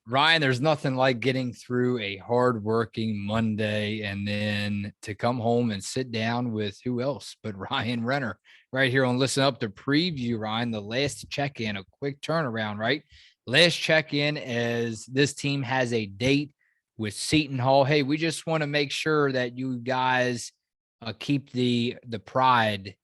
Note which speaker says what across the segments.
Speaker 1: Ryan, there's nothing like getting through a hardworking Monday and then to come home and sit down with who else but Ryan Renner right here on Listen Up to preview, Ryan, the last check-in, a quick turnaround, right? Last check-in as this team has a date with Seton Hall. Hey, we just want to make sure that you guys keep the pride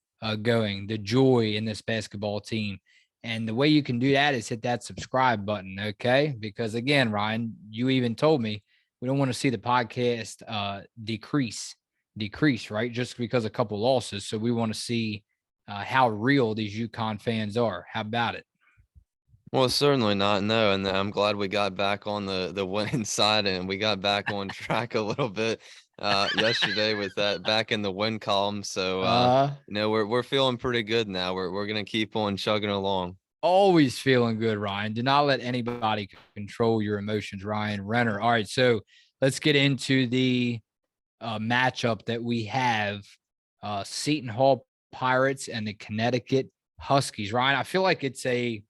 Speaker 1: going, the joy in this basketball team. And the way you can do that is hit that subscribe button, okay? Because again, Ryan, you even told me we don't want to see the podcast decrease, right? Just because a couple losses. So we want to see how real these UConn fans are. How about it?
Speaker 2: Well, certainly not. No, and I'm glad we got back on the winning side and we got back on track a little bit yesterday with that back in the win column. So we're feeling pretty good now. We're gonna keep on chugging along.
Speaker 1: Always feeling good, Ryan. Do not let anybody control your emotions, Ryan Renner. All right, so let's get into the matchup that we have: Seton Hall Pirates and the Connecticut Huskies. Ryan, I feel like it's a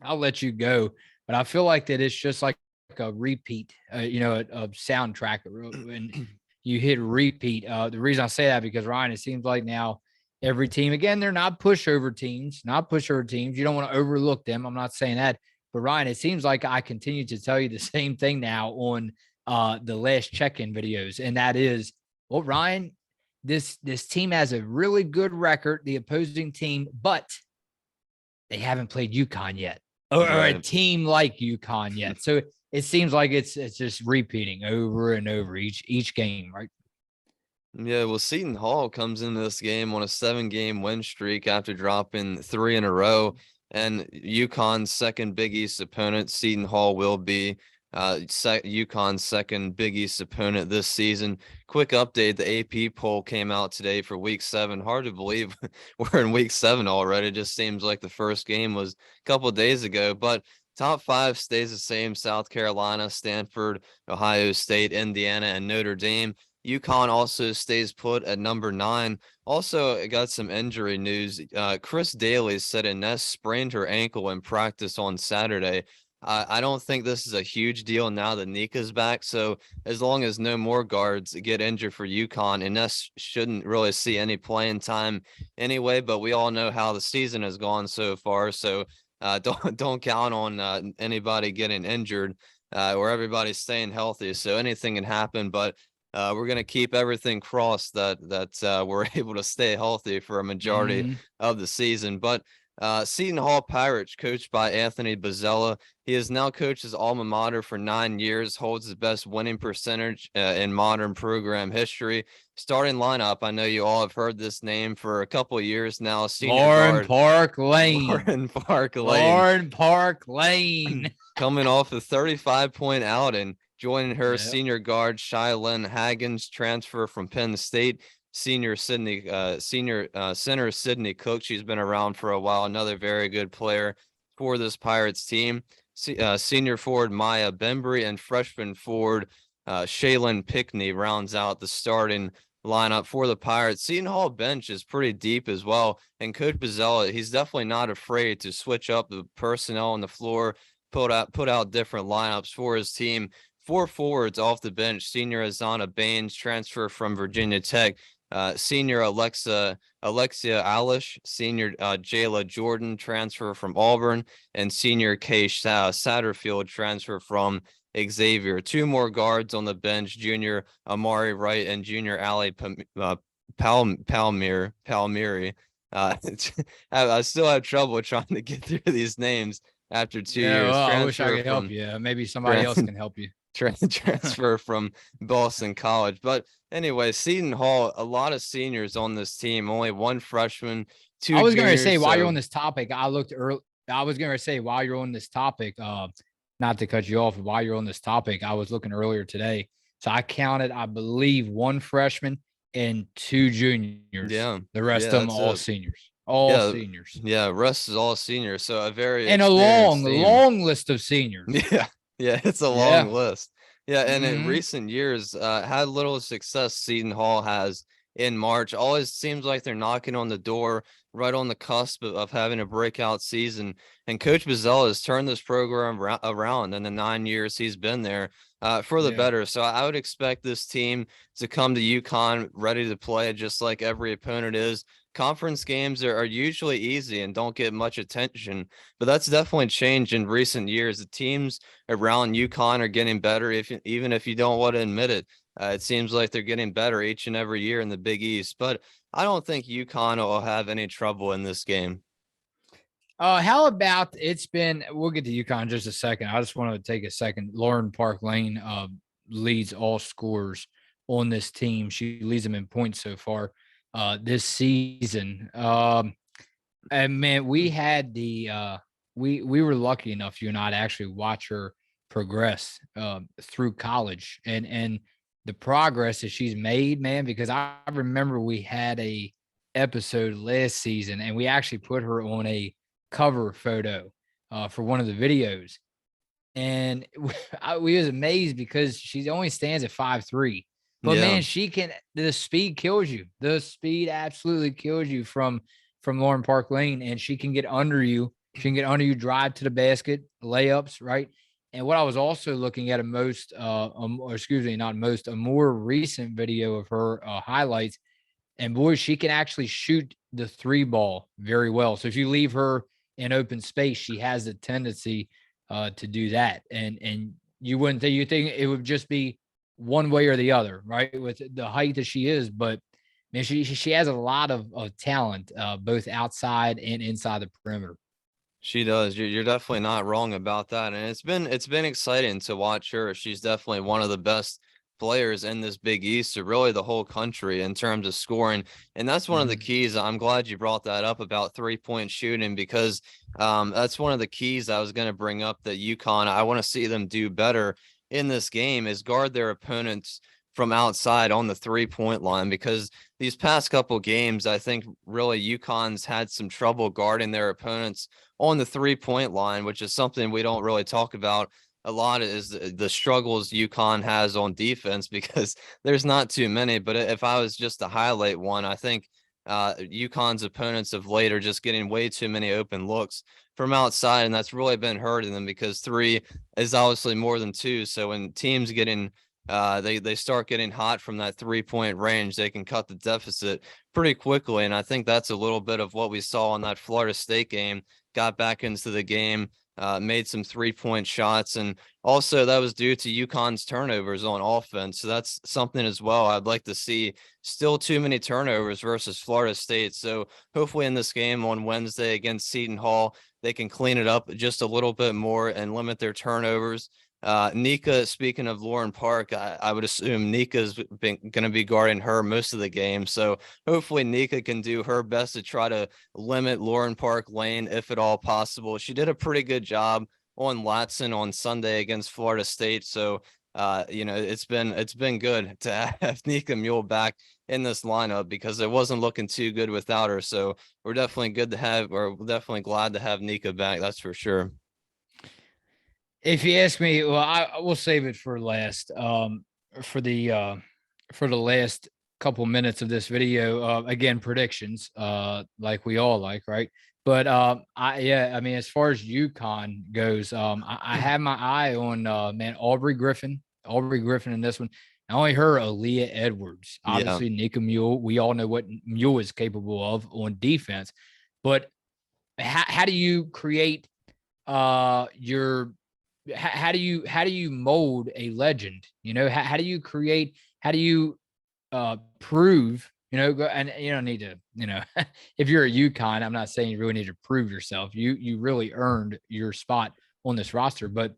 Speaker 1: I'll let you go, but I feel like that it's just like a repeat, a soundtrack. When you hit repeat, the reason I say that because Ryan, it seems like now every team, again, they're not pushover teams, You don't want to overlook them. I'm not saying that, but Ryan, it seems like I continue to tell you the same thing now on the last check-in videos, and that is, well, Ryan, this team has a really good record, the opposing team, but they haven't played UConn yet, or a team like UConn yet. So it seems like it's just repeating over and over each game, right?
Speaker 2: Yeah, well, Seton Hall comes into this game on a 7-game win streak after dropping 3 in a row, and UConn's second Big East opponent, Seton Hall, will be UConn's second Big East opponent this season. Quick update: the AP poll came out today for Week 7. Hard to believe we're in Week 7 already. It just seems like the first game was a couple of days ago, but top 5 stays the same: South Carolina, Stanford, Ohio State, Indiana, and Notre Dame. UConn also stays put at number 9. Also, got some injury news. Chris Daly said Ines sprained her ankle in practice on Saturday. I don't think this is a huge deal now that Nika's back. So as long as no more guards get injured for UConn, Ines shouldn't really see any playing time anyway. But we all know how the season has gone so far. So don't count on anybody getting injured or everybody staying healthy. So anything can happen. But we're going to keep everything crossed that we're able to stay healthy for a majority of the season. But Seton Hall Pirates, coached by Anthony Bozzella. He has now coached his alma mater for 9 years, holds the best winning percentage in modern program history. Starting lineup, I know you all have heard this name for a couple of years now. Senior
Speaker 1: Lauren
Speaker 2: guard
Speaker 1: Park Lane.
Speaker 2: Lauren Park Lane. Coming off a 35-point outing. Joining her, senior guard Shylin Haggins, transfer from Penn State. Center Sydney Cook. She's been around for a while. Another very good player for this Pirates team. Senior forward Maya Bembry and freshman forward Shaylin Pickney rounds out the starting lineup for the Pirates. Seton Hall bench is pretty deep as well. And Coach Bozzella, he's definitely not afraid to switch up the personnel on the floor, put out different lineups for his team. 4 forwards off the bench: senior Azana Baines, transfer from Virginia Tech, senior Alexia Alish, senior Jayla Jordan, transfer from Auburn, and senior Kay Satterfield, transfer from Xavier. 2 more guards on the bench: junior Amari Wright and junior Ali Palmieri. I still have trouble trying to get through these names after 2 years.
Speaker 1: Well, I wish I could help you. Maybe somebody else can help you.
Speaker 2: Transfer from Boston College. But anyway, Seton Hall, a lot of seniors on this team, only 1 freshman, 2
Speaker 1: I was
Speaker 2: going
Speaker 1: to say, while you're on this topic, I looked early. I was going to say, while you're on this topic, not to cut you off, but while you're on this topic, I was looking earlier today. So I counted, I believe, 1 freshman and 2 juniors.
Speaker 2: Yeah.
Speaker 1: The rest of them all seniors. All seniors.
Speaker 2: Yeah, rest is all seniors. So a very
Speaker 1: and a long list of seniors.
Speaker 2: Yeah. Yeah, it's a long list. Yeah, and in recent years, had little success Seton Hall has in March. Always seems like they're knocking on the door right on the cusp of having a breakout season. And Coach Bozzella has turned this program around in the 9 years he's been there, for the
Speaker 1: Yeah.
Speaker 2: better. So I would expect this team to come to UConn ready to play, just like every opponent is. Conference games are usually easy and don't get much attention, but that's definitely changed in recent years. The teams around UConn are getting better, even if you don't want to admit it. It seems like they're getting better each and every year in the Big East, but I don't think UConn will have any trouble in this game.
Speaker 1: How about we'll get to UConn in just a second. I just want to take a second. Lauren Park Lane leads all scorers on this team. She leads them in points so far this season. And man, we had we were lucky enough, you and I, to actually watch her progress through college and the progress that she's made, man, because I remember we had a episode last season and we actually put her on a cover photo for one of the videos. And we was amazed because she only stands at 5'3". But
Speaker 2: Yeah.
Speaker 1: man, the speed kills you. The speed absolutely kills you from Lauren Park Lane, and she can get under you. She can get under you, drive to the basket, layups, right? And what I was also looking at or excuse me, not most, a more recent video of her highlights, and boy, she can actually shoot the three ball very well. So if you leave her in open space, she has a tendency to do that. And you think it would just be one way or the other, right? With the height that she is, but man, she has a lot of talent, both outside and inside the perimeter.
Speaker 2: She does. You're definitely not wrong about that. And it's been exciting to watch her. She's definitely one of the best players in this Big East, or really the whole country, in terms of scoring. And that's one of the
Speaker 1: Mhm.
Speaker 2: keys. I'm glad you brought that up about 3-point shooting, because that's one of the keys I was going to bring up, that UConn, I want to see them do better in this game, is guard their opponents from outside on the 3-point line, because these past couple games, I think really UConn's had some trouble guarding their opponents on the 3-point line, which is something we don't really talk about a lot, is the struggles UConn has on defense, because there's not too many. But if I was just to highlight one, I think UConn's opponents of late are just getting way too many open looks from outside, and that's really been hurting them, because three is obviously more than two. So when teams getting they start getting hot from that 3-point range, they can cut the deficit pretty quickly. And I think that's a little bit of what we saw in that Florida State game. Got back into the game, made some 3-point shots, and also that was due to UConn's turnovers on offense. So that's something as well I'd like to see. Still too many turnovers versus Florida State. So hopefully in this game on Wednesday against Seton Hall, they can clean it up just a little bit more and limit their turnovers. Nika, speaking of Lauren Park, I would assume Nika's going to be guarding her most of the game. So hopefully Nika can do her best to try to limit Lauren Park Lane if at all possible. She did a pretty good job on Latson on Sunday against Florida State. So it's been good to have Nika Mule back in this lineup, because it wasn't looking too good without her. So we're definitely definitely glad to have Nika back. That's for sure.
Speaker 1: If you ask me, well, I will save it for last. For the uh, for the last couple minutes of this video, again, predictions, like we all like, right? But I mean, as far as UConn goes, I have my eye on man Aubrey Griffin in this one. Not only her, Aaliyah Edwards,
Speaker 2: Yeah.
Speaker 1: obviously Nika Mule. We all know what Mule is capable of on defense, but how do you create your how do you mold a legend? You know, how do you create? How do you prove? You know, and you don't need to. You know, if you're a UConn, I'm not saying you really need to prove yourself. You really earned your spot on this roster. But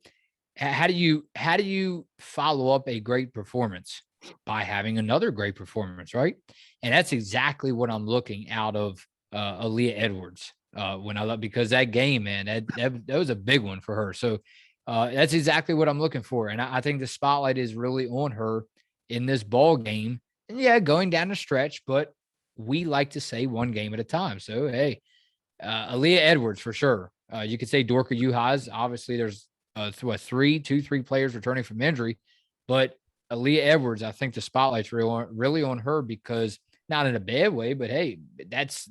Speaker 1: how do you follow up a great performance by having another great performance, right? And that's exactly what I'm looking out of Aaliyah Edwards when I love, because that game, man, that was a big one for her. So that's exactly what I'm looking for. And I think the spotlight is really on her in this ball game. And yeah, going down the stretch, but we like to say one game at a time. So, hey, Aaliyah Edwards for sure. You could say Dorka Uhas. Obviously, there's three players returning from injury, but Aaliyah Edwards, I think the spotlight's really on her, because not in a bad way, but hey, that's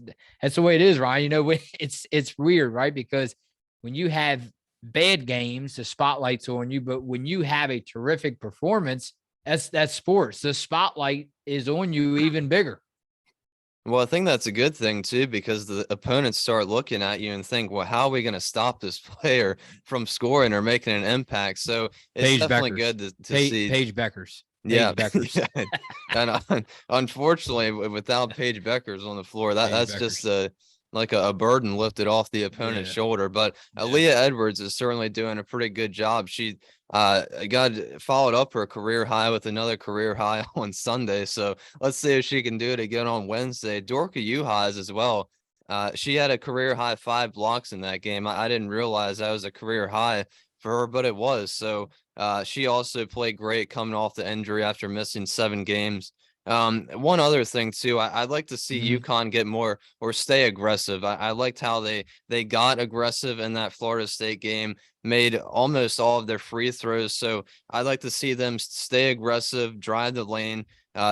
Speaker 1: the way it is, Ryan. You know, it's weird, right? Because when you have bad games, the spotlight's on you, but when you have a terrific performance, that's sports. The spotlight is on you even bigger.
Speaker 2: Well, I think that's a good thing too, because the opponents start looking at you and think, well, how are we going to stop this player from scoring or making an impact? So it's
Speaker 1: Paige
Speaker 2: definitely
Speaker 1: Beckers,
Speaker 2: good to see.
Speaker 1: Paige Beckers,
Speaker 2: Yeah,
Speaker 1: Paige Beckers,
Speaker 2: yeah. And unfortunately, without Paige Beckers on the floor,
Speaker 1: Paige
Speaker 2: that's just
Speaker 1: Beckers.
Speaker 2: like a burden lifted off the opponent's
Speaker 1: Yeah,
Speaker 2: shoulder. But
Speaker 1: yeah.
Speaker 2: Aaliyah Edwards is certainly doing a pretty good job. She got followed up her career high with another career high on Sunday. So let's see if she can do it again on Wednesday. Dorka Uhas as well. She had a career high 5 blocks in that game. I didn't realize that was a career high for her, but it was. So she also played great coming off the injury after missing 7 games. One other thing too, I'd like to see
Speaker 1: Mhm.
Speaker 2: UConn get more or stay aggressive. I liked how they got aggressive in that Florida State game, made almost all of their free throws. So I'd like to see them stay aggressive, drive the lane,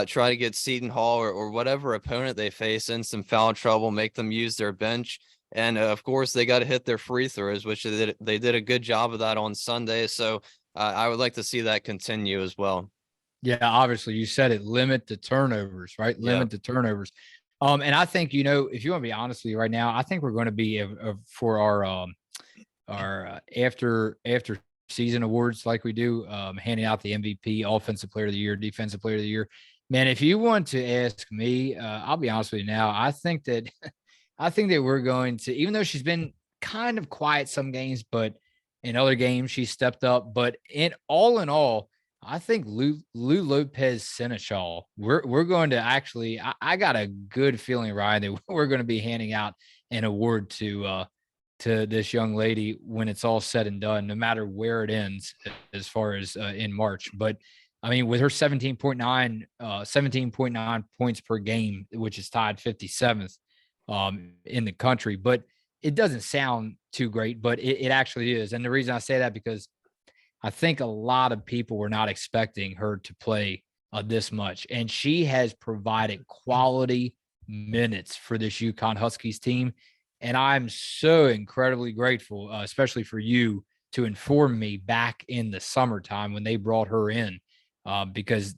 Speaker 2: try to get Seton Hall or whatever opponent they face in some foul trouble, make them use their bench. And of course, they got to hit their free throws, which they did a good job of that on Sunday. So I would like to see that continue as well.
Speaker 1: Yeah, obviously you said it. Limit the turnovers, right?
Speaker 2: Yeah.
Speaker 1: Limit the turnovers. And I think, you know, if you want to be honest with you right now, I think we're going to be for our after season awards like we do, handing out the MVP, Offensive Player of the Year, Defensive Player of the Year. Man, if you want to ask me, I'll be honest with you now. I think that I think that we're going to, even though she's been kind of quiet some games, but in other games she stepped up. But in all, I think Lou Lopez Seneschal, we're going to actually. I got a good feeling, Ryan, that we're going to be handing out an award to this young lady when it's all said and done, no matter where it ends, as far as in March. But I mean, with her 17.9 points per game, which is tied 57th in the country, but it doesn't sound too great, but it actually is. And the reason I say that, because I think a lot of people were not expecting her to play this much, and she has provided quality minutes for this UConn Huskies team. And I'm so incredibly grateful, especially for you, to inform me back in the summertime when they brought her in, because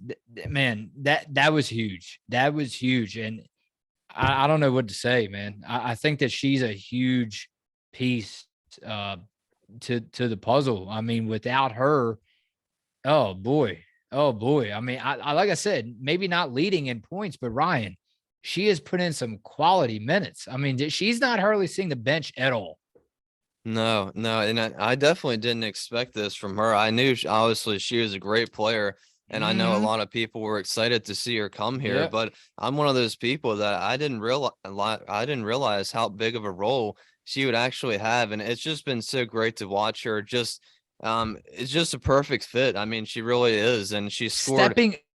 Speaker 1: man, that was huge. That was huge, and I don't know what to say, man. I think that she's a huge piece uh, to the puzzle. I mean, without her, oh boy, oh boy. I mean, I like I said, maybe not leading in points, but Ryan, she has put in some quality minutes. I mean, she's not hardly seeing the bench at all.
Speaker 2: No, no, and I definitely didn't expect this from her. I knew obviously she was a great player, and I know a
Speaker 1: Mm-hmm.
Speaker 2: lot of people were excited to see her come here.
Speaker 1: Yeah.
Speaker 2: But I'm one of those people that I didn't realize how big of a role she would actually have, and it's just been so great to watch her. Just it's just a perfect fit. I mean, she really is, and she scored.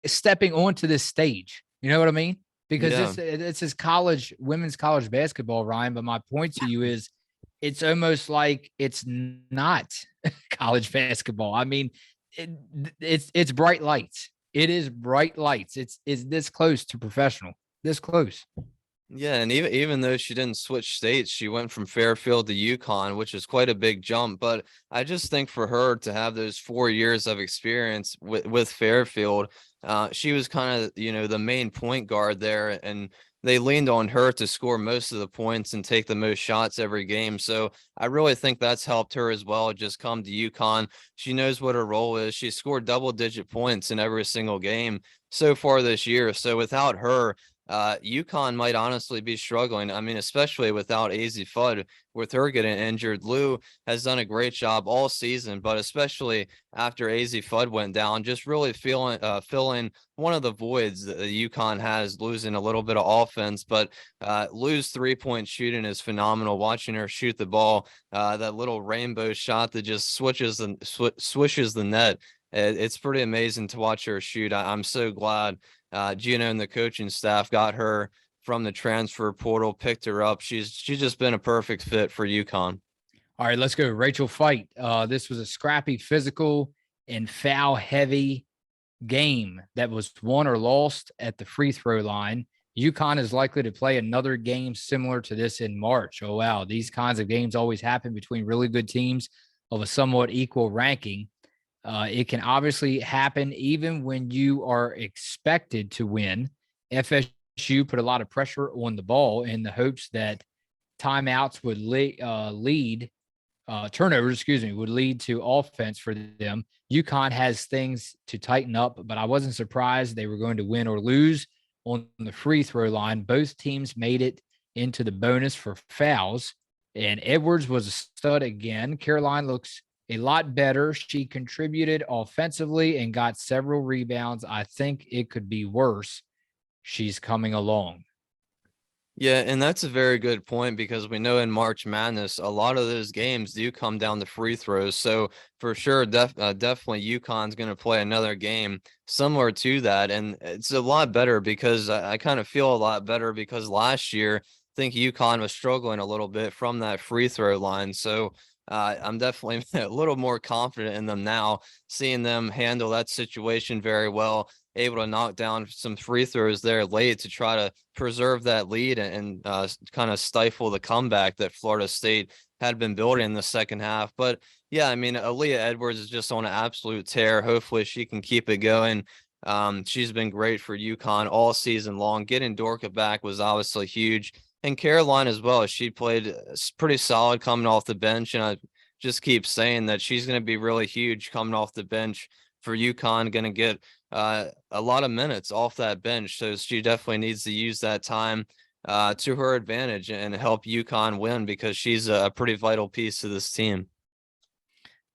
Speaker 1: Stepping onto this stage. You know what I mean? Because
Speaker 2: Yeah.
Speaker 1: it's his women's college basketball, Ryan. But my point to you is, it's almost like it's not college basketball. I mean, it's bright lights. It is bright lights. It's this close to professional. This close.
Speaker 2: Yeah, and even though she didn't switch states, she went from Fairfield to UConn, which is quite a big jump. But I just think for her to have those 4 years of experience with Fairfield, she was kind of, the main point guard there, and they leaned on her to score most of the points and take the most shots every game. So I really think that's helped her as well. Just come to UConn. She knows what her role is. She scored double-digit points in every single game so far this year. So without her, UConn might honestly be struggling. I mean, especially without AZ Fudd, with her getting injured. Lou has done a great job all season, but especially after AZ Fudd went down, just really filling one of the voids that UConn has, losing a little bit of offense. But Lou's 3-point shooting is phenomenal. Watching her shoot the ball, that little rainbow shot that just swishes the net. It's pretty amazing to watch her shoot. I'm so glad Gina and the coaching staff got her from the transfer portal, picked her up. She's just been a perfect fit for UConn.
Speaker 1: All right, let's go. Rachel Fight. This was a scrappy, physical, and foul heavy game that was won or lost at the free throw line. UConn is likely to play another game similar to this in March. Oh, wow. These kinds of games always happen between really good teams of a somewhat equal ranking. It can obviously happen even when you are expected to win. FSU put a lot of pressure on the ball in the hopes that timeouts would lead turnovers, would lead to offense for them. UConn has things to tighten up, but I wasn't surprised they were going to win or lose on the free throw line. Both teams made it into the bonus for fouls, and Edwards was a stud again. Caroline looks a lot better. She contributed offensively and got several rebounds. I think it could be worse. She's coming along.
Speaker 2: Yeah, and that's a very good point because we know in March Madness, a lot of those games do come down to free throws. So for sure, definitely UConn's going to play another game similar to that. And it's a lot better because I kind of feel a lot better because last year, I think UConn was struggling a little bit from that free throw line. So I'm definitely a little more confident in them now, seeing them handle that situation very well, able to knock down some free throws there late to try to preserve that lead and kind of stifle the comeback that Florida State had been building in the second half. But yeah, I mean, Aaliyah Edwards is just on an absolute tear. Hopefully she can keep it going. She's been great for UConn all season long. Getting Dorka back was obviously huge. And Caroline as well. She played pretty solid coming off the bench. And I just keep saying that she's going to be really huge coming off the bench for UConn, going to get a lot of minutes off that bench. So she definitely needs to use that time to her advantage and help UConn win because she's a pretty vital piece to this team.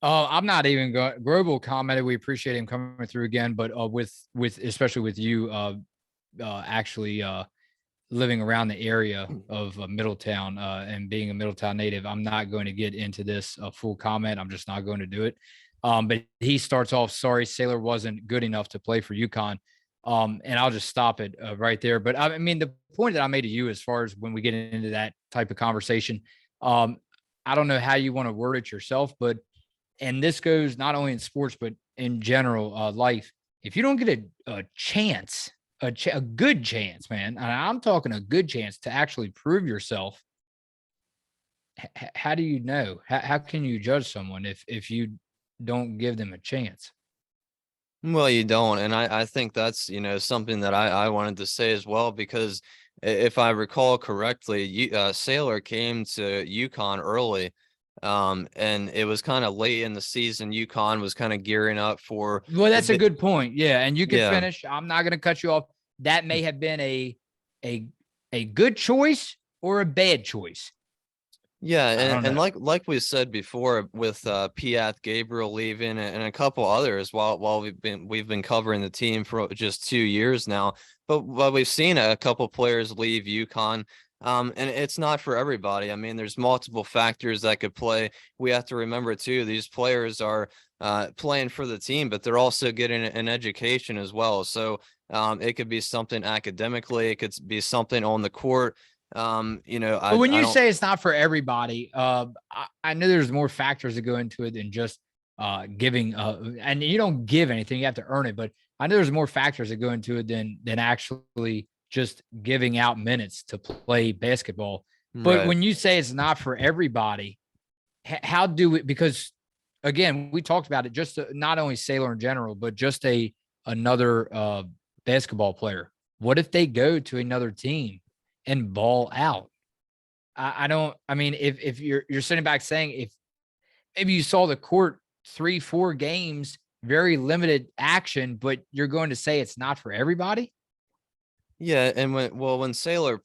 Speaker 1: I'm not even going. Grobel commented, we appreciate him coming through again, but with especially with you actually living around the area of Middletown and being a Middletown native, I'm not going to get into this full comment. I'm just not going to do it. But he starts off, sorry, Sailor wasn't good enough to play for UConn. And I'll just stop it right there. But I mean, the point that I made to you as far as when we get into that type of conversation, I don't know how you want to word it yourself, but, and this goes not only in sports, but in general life. If you don't get a chance, a good chance, man, and I'm talking a good chance to actually prove yourself, how do you know? How can you judge someone if you don't give them a chance?
Speaker 2: Well, you don't. And I think that's, something that I wanted to say as well, because if I recall correctly, Sailor came to UConn early. And it was kind of late in the season. UConn was kind of gearing up for
Speaker 1: Well, that's a good point. Yeah. And you can
Speaker 2: yeah.
Speaker 1: finish. I'm not going to cut you off. That may have been a good choice or a bad choice.
Speaker 2: Yeah, and like we said before, with Piath Gabriel leaving and a couple others, while we've been covering the team for just 2 years now, but we've seen a couple players leave UConn, and it's not for everybody. I mean, there's multiple factors that could play. We have to remember too, these players are playing for the team, but they're also getting an education as well. So it could be something academically, it could be something on the court.
Speaker 1: But when you say it's not for everybody, I know there's more factors that go into it than just giving. And you don't give anything; you have to earn it. But I know there's more factors that go into it than actually just giving out minutes to play basketball. But
Speaker 2: right.
Speaker 1: when you say it's not for everybody, how do we? Because again, we talked about it. Just not only Sailor in general, but just another basketball player. What if they go to another team and ball out? I don't. I mean, if you're sitting back saying, if maybe you saw the court 3-4 games, very limited action, but you're going to say it's not for everybody.
Speaker 2: Yeah, and when Sailor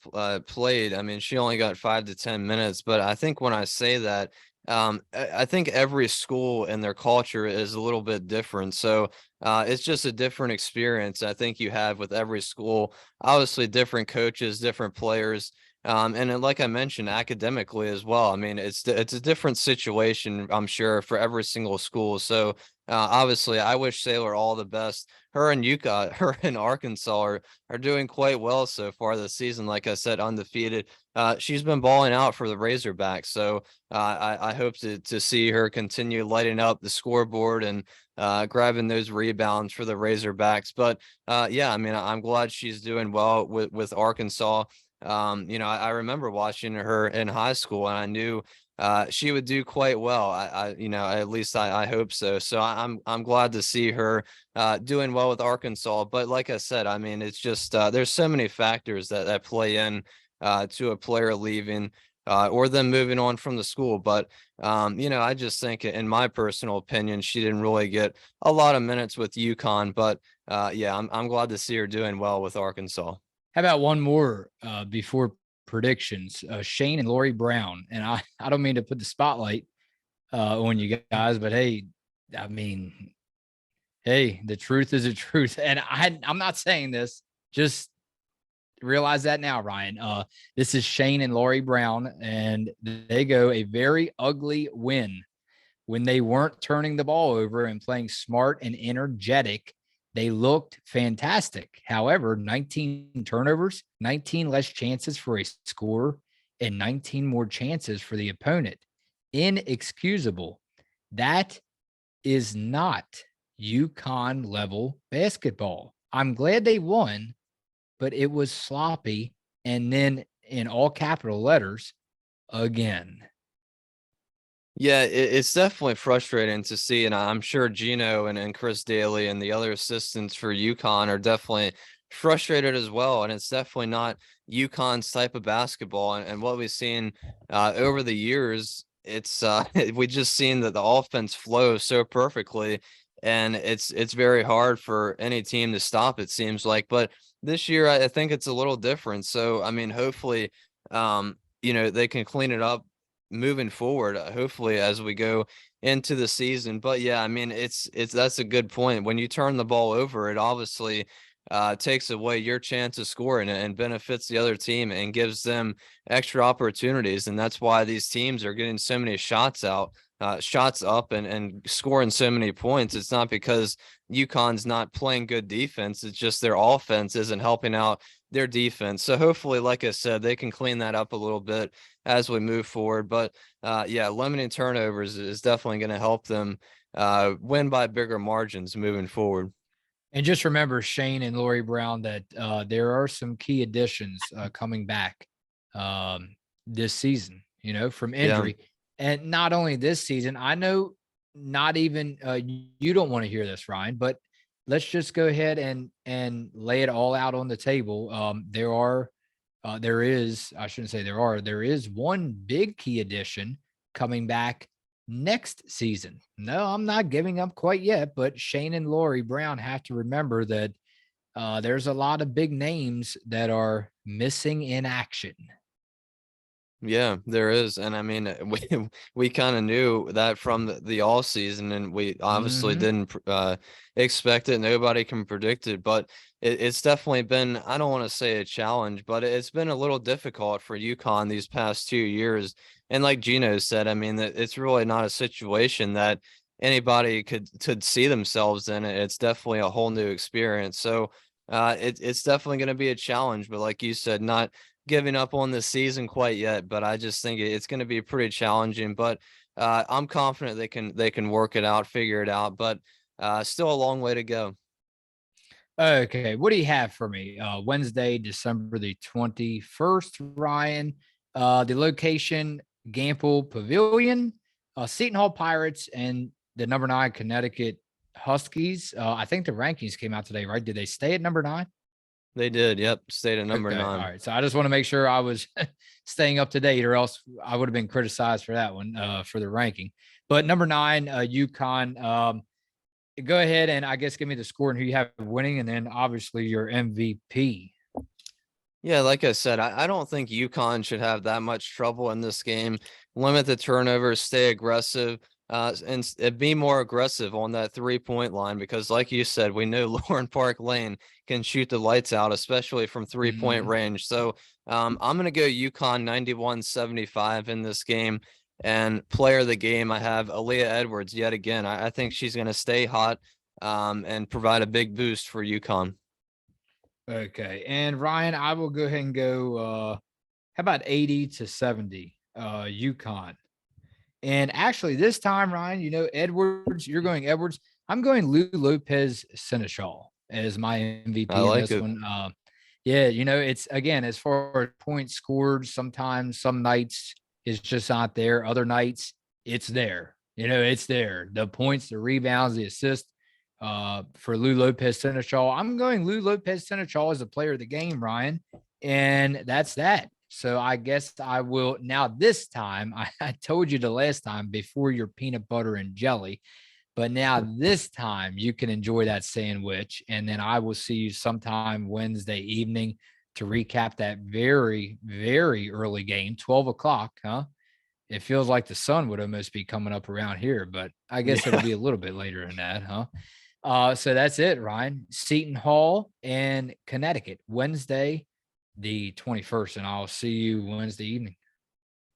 Speaker 2: played, I mean, she only got 5 to 10 minutes, but I think when I say that, I think every school and their culture is a little bit different. So it's just a different experience I think you have with every school. Obviously, different coaches, different players, and then, like I mentioned, academically as well. I mean, it's a different situation, I'm sure, for every single school. So Obviously, I wish Sailor all the best. Her and her and Arkansas are doing quite well so far this season. Like I said, undefeated. She's been balling out for the Razorbacks, so I hope to see her continue lighting up the scoreboard and grabbing those rebounds for the Razorbacks. But yeah, I mean, I'm glad she's doing well with Arkansas. I remember watching her in high school, and I knew she would do quite well. At least I hope so. So I'm glad to see her doing well with Arkansas. But like I said, I mean, it's just there's so many factors that play in to a player leaving or them moving on from the school. But I just think, in my personal opinion, she didn't really get a lot of minutes with UConn. But yeah, I'm glad to see her doing well with Arkansas.
Speaker 1: How about one more before predictions? Shane and Lori Brown. And I don't mean to put the spotlight on you guys, but hey, I mean, hey, the truth is the truth. And I'm not saying this, just realize that now, Ryan. This is Shane and Lori Brown, and they go a very ugly win when they weren't turning the ball over and playing smart and energetic. They looked fantastic. However, 19 turnovers, 19 less chances for a score, and 19 more chances for the opponent. Inexcusable. That is not UConn level basketball. I'm glad they won, but it was sloppy. And then in all capital letters, again.
Speaker 2: Yeah, it's definitely frustrating to see, and I'm sure Gino and Chris Daly and the other assistants for UConn are definitely frustrated as well. And it's definitely not UConn's type of basketball. And what we've seen over the years, it's we just seen that the offense flows so perfectly, and it's very hard for any team to stop, it seems like. But this year, I think it's a little different. So I mean, hopefully, they can clean it up moving forward, hopefully as we go into the season. But yeah, I mean, it's that's a good point. When you turn the ball over, it obviously takes away your chance of scoring and benefits the other team and gives them extra opportunities. And that's why these teams are getting so many shots up and scoring so many points. It's not because UConn's not playing good defense. It's just their offense isn't helping out their defense. So hopefully, like I said, they can clean that up a little bit as we move forward. But yeah, limiting turnovers is definitely going to help them win by bigger margins moving forward.
Speaker 1: And just remember, Shane and Lori Brown, that there are some key additions coming back this season, from
Speaker 2: Yeah.
Speaker 1: injury. And not only this season, I know not even you don't want to hear this, Ryan, but let's just go ahead and lay it all out on the table. There is, I shouldn't say there is one big key addition coming back next season. No, I'm not giving up quite yet, but Shane and Lori Brown have to remember that there's a lot of big names that are missing in action.
Speaker 2: Yeah, there is. And I mean, we kind of knew that from the all season, and we obviously
Speaker 1: Mhm.
Speaker 2: didn't expect it. Nobody can predict it, but it's definitely been, I don't want to say a challenge, but it's been a little difficult for UConn these past 2 years. And like Gino said, I mean, it's really not a situation that anybody could see themselves in. It's definitely a whole new experience. So it's definitely going to be a challenge, but like you said, not giving up on this season quite yet, but I just think it's going to be pretty challenging. But I'm confident they can work it out, figure it out. But still a long way to go.
Speaker 1: Okay, what do you have for me? Wednesday, December the 21st, Ryan. The location, Gamble Pavilion, Seton Hall Pirates, and the number 9 Connecticut Huskies. I think the rankings came out today, right? Did they stay at number 9?
Speaker 2: They did. Yep. Stayed at number
Speaker 1: Okay, all
Speaker 2: 9.
Speaker 1: right. So I just want to make sure I was staying up to date, or else I would have been criticized for that one for the ranking. But number 9, UConn. Go ahead and I guess give me the score and who you have winning, and then obviously your MVP.
Speaker 2: Yeah, like I said, I don't think UConn should have that much trouble in this game. Limit the turnovers, stay aggressive, be more aggressive on that 3-point line because, like you said, we know Lauren Park Lane can shoot the lights out, especially from 3-point
Speaker 1: Mhm.
Speaker 2: range. So I'm going to go UConn 91-75 in this game. And player of the game, I have Aaliyah Edwards yet again. I think she's going to stay hot and provide a big boost for UConn.
Speaker 1: Okay. And Ryan, I will go ahead and go how about 80 to 70 UConn. And actually this time, Ryan, Edwards, you're going Edwards. I'm going Lou Lopez Seneschal as my
Speaker 2: I
Speaker 1: MVP in
Speaker 2: like
Speaker 1: this
Speaker 2: it.
Speaker 1: one. Yeah, it's again as far as points scored, sometimes some nights it's just not there. Other nights it's there. It's there. The points, the rebounds, the assists for Lou Lopez Seneschal. I'm going Lou Lopez Seneschal as a player of the game, Ryan. And that's that. So I guess I will now this time. I told you the last time before your peanut butter and jelly, but now this time you can enjoy that sandwich. And then I will see you sometime Wednesday evening to recap that very, very early game, 12 o'clock, huh? It feels like the sun would almost be coming up around here, but I guess it'll
Speaker 2: Yeah.
Speaker 1: be a little bit later than that, huh? So that's it, Ryan. Seton Hall and Connecticut, Wednesday, the 21st. And I'll see you Wednesday evening.